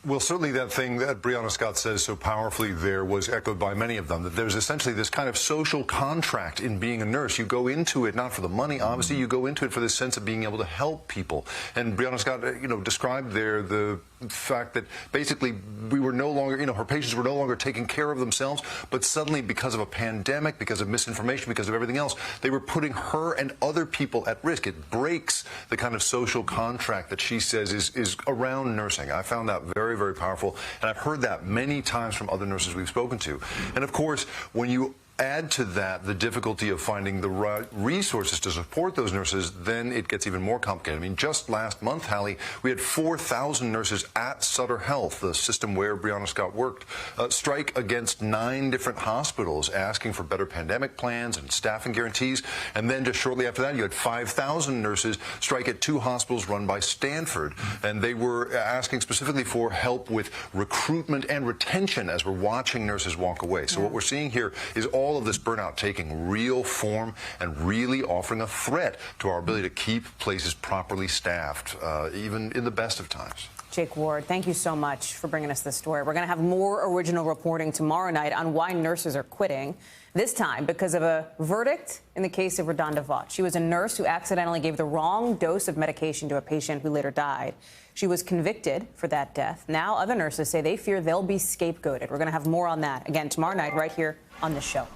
[SPEAKER 5] Well, certainly that thing that Brianna Scott says so powerfully there was echoed by many of them, that there's essentially this kind of social contract in being a nurse. You go into it not for the money, obviously, you go into it for this sense of being able to help people. And Brianna Scott, described there the fact that basically we were no longer, her patients were no longer taking care of themselves, but suddenly because of a pandemic, because of misinformation, because of everything else, they were putting her and other people at risk. It breaks the kind of social contract that she says is around nursing. I found that very, very powerful, and I've heard that many times from other nurses we've spoken to. And of course, when you add to that the difficulty of finding the right resources to support those nurses, then it gets even more complicated. I mean, just last month, Hallie, we had 4,000 nurses at Sutter Health, the system where Brianna Scott worked, strike against 9 different hospitals asking for better pandemic plans and staffing guarantees. And then just shortly after that, you had 5,000 nurses strike at 2 hospitals run by Stanford. And they were asking specifically for help with recruitment and retention as we're watching nurses walk away. So what we're seeing here is all of this burnout taking real form and really offering a threat to our ability to keep places properly staffed, even in the best of times.
[SPEAKER 1] Jake Ward, thank you so much for bringing us this story. We're going to have more original reporting tomorrow night on why nurses are quitting, this time because of a verdict in the case of Redonda Vaught. She was a nurse who accidentally gave the wrong dose of medication to a patient who later died. She was convicted for that death. Now other nurses say they fear they'll be scapegoated. We're going to have more on that, again, tomorrow night right here on the show.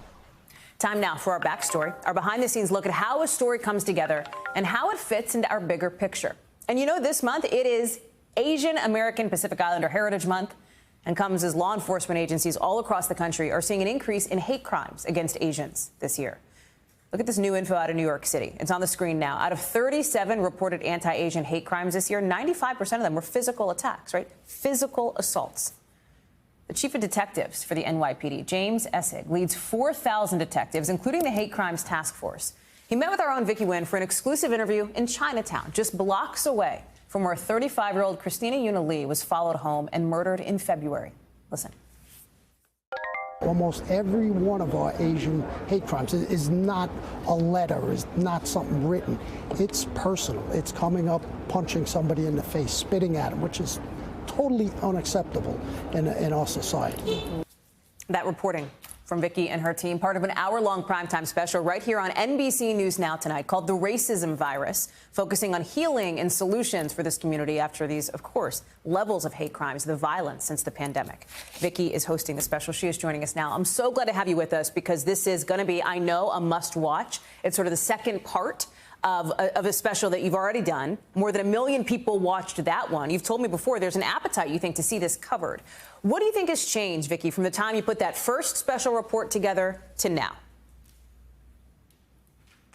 [SPEAKER 1] Time now for our backstory, our behind-the-scenes look at how a story comes together and how it fits into our bigger picture. And this month it is Asian American Pacific Islander Heritage Month, and comes as law enforcement agencies all across the country are seeing an increase in hate crimes against Asians this year. Look at this new info out of New York City. It's on the screen now. Out of 37 reported anti-Asian hate crimes this year, 95% of them were physical attacks, right? Physical assaults. The chief of detectives for the NYPD, James Essig, leads 4,000 detectives, including the Hate Crimes Task Force. He met with our own Vicky Nguyen for an exclusive interview in Chinatown, just blocks away from where 35-year-old Christina Yuna Lee was followed home and murdered in February. Listen.
[SPEAKER 6] Almost every one of our Asian hate crimes is not a letter, is not something written. It's personal. It's coming up, punching somebody in the face, spitting at them, which is totally unacceptable in our society.
[SPEAKER 1] That reporting from Vicky and her team, part of an hour-long primetime special right here on NBC News Now tonight called The Racism Virus, focusing on healing and solutions for this community after these, of course, levels of hate crimes, the violence since the pandemic. Vicky is hosting the special. She is joining us now. I'm so glad to have you with us because this is going to be, I know, a must-watch. It's sort of the second part of a special that you've already done. More than 1 million people watched that one. You've told me before there's an appetite, you think, to see this covered. What do you think has changed, Vicky, from the time you put that first special report together to now?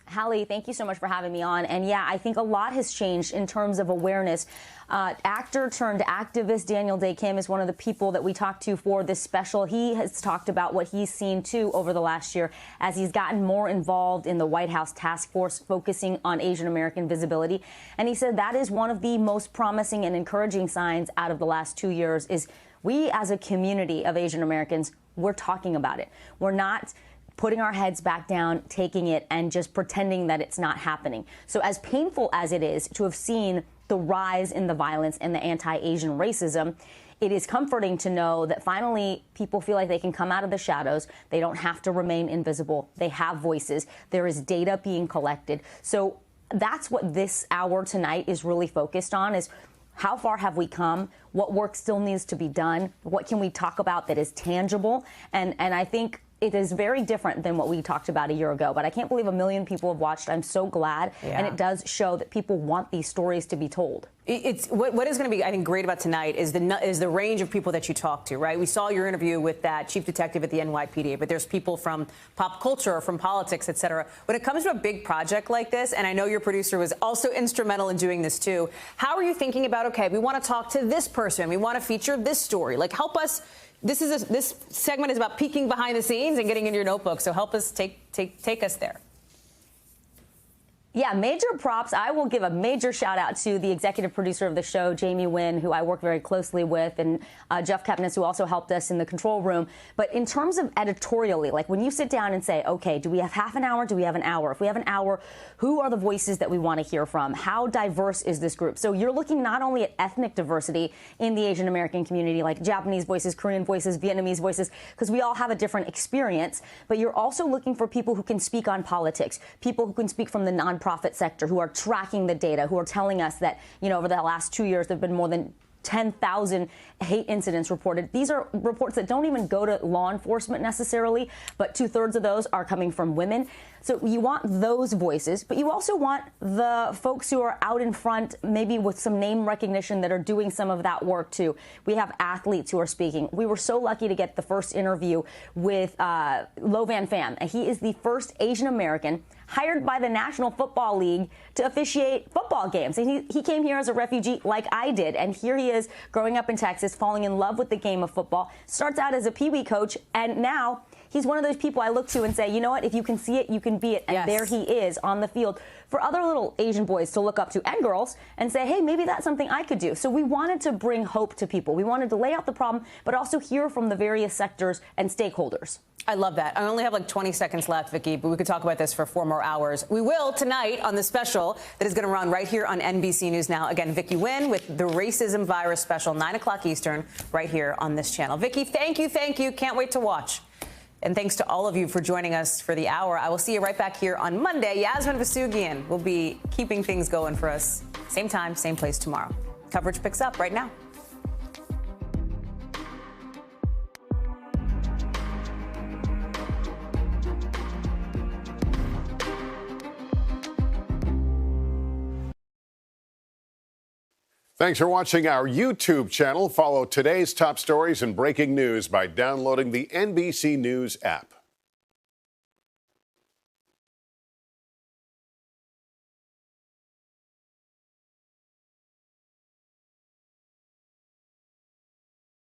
[SPEAKER 8] Hallie, thank you so much for having me on. And yeah, I think a lot has changed in terms of awareness. Actor turned activist Daniel Day Kim is one of the people that we talked to for this special. He has talked about what he's seen, too, over the last year as he's gotten more involved in the White House task force focusing on Asian American visibility. And he said that is one of the most promising and encouraging signs out of the last 2 years is we as a community of Asian Americans, we're talking about it. We're not putting our heads back down, taking it, and just pretending that it's not happening. So as painful as it is to have seen the rise in the violence and the anti-Asian racism, it is comforting to know that finally people feel like they can come out of the shadows. They don't have to remain invisible. They have voices. There is data being collected. So that's what this hour tonight is really focused on, is how far have we come? What work still needs to be done? What can we talk about that is tangible? And I think it is very different than what we talked about a year ago. But I can't believe 1 million people have watched. I'm so glad.
[SPEAKER 1] Yeah.
[SPEAKER 8] And it does show that people want these stories to be told.
[SPEAKER 1] It's what is going to be, I think, great about tonight is the range of people that you talk to, right? We saw your interview with that chief detective at the NYPD, but there's people from pop culture, from politics, et cetera. When it comes to a big project like this, and I know your producer was also instrumental in doing this too, how are you thinking about, okay, we want to talk to this person, we want to feature this story, like help us. This segment is about peeking behind the scenes and getting into your notebook, so help us take us there.
[SPEAKER 8] Yeah, major props. I will give a major shout out to the executive producer of the show, Jamie Wynn, who I work very closely with, and Jeff Kepnes, who also helped us in the control room. But in terms of editorially, like when you sit down and say, okay, do we have half an hour? Do we have an hour? If we have an hour, who are the voices that we want to hear from? How diverse is this group? So you're looking not only at ethnic diversity in the Asian American community, like Japanese voices, Korean voices, Vietnamese voices, because we all have a different experience, but you're also looking for people who can speak on politics, people who can speak from the nonprofit sector, who are tracking the data, who are telling us that, over the last 2 years, there have been more than 10,000 hate incidents reported. These are reports that don't even go to law enforcement necessarily, but 2/3 of those are coming from women. So you want those voices, but you also want the folks who are out in front, maybe with some name recognition, that are doing some of that work too. We have athletes who are speaking. We were so lucky to get the first interview with Lo Van Pham, and he is the first Asian American hired by the National Football League to officiate football games. And he came here as a refugee like I did, and here he is growing up in Texas, falling in love with the game of football, starts out as a peewee coach, and now he's one of those people I look to and say, you know what, if you can see it, you can be it. And there he is on the field for other little Asian boys to look up to, and girls, and say, hey, maybe that's something I could do. So we wanted to bring hope to people. We wanted to lay out the problem, but also hear from the various sectors and stakeholders.
[SPEAKER 1] I love that. I only have like 20 seconds left, Vicki, but we could talk about this for 4 more hours. We will tonight on the special that is going to run right here on NBC News Now. Again, Vicki Wynn with the Racism Virus Special, 9 o'clock Eastern, right here on this channel. Vicki, thank you. Can't wait to watch. And thanks to all of you for joining us for the hour. I will see you right back here on Monday. Yasmin Vasugian will be keeping things going for us. Same time, same place tomorrow. Coverage picks up right now.
[SPEAKER 7] Thanks for watching our YouTube channel. Follow today's top stories and breaking news by downloading the NBC News app.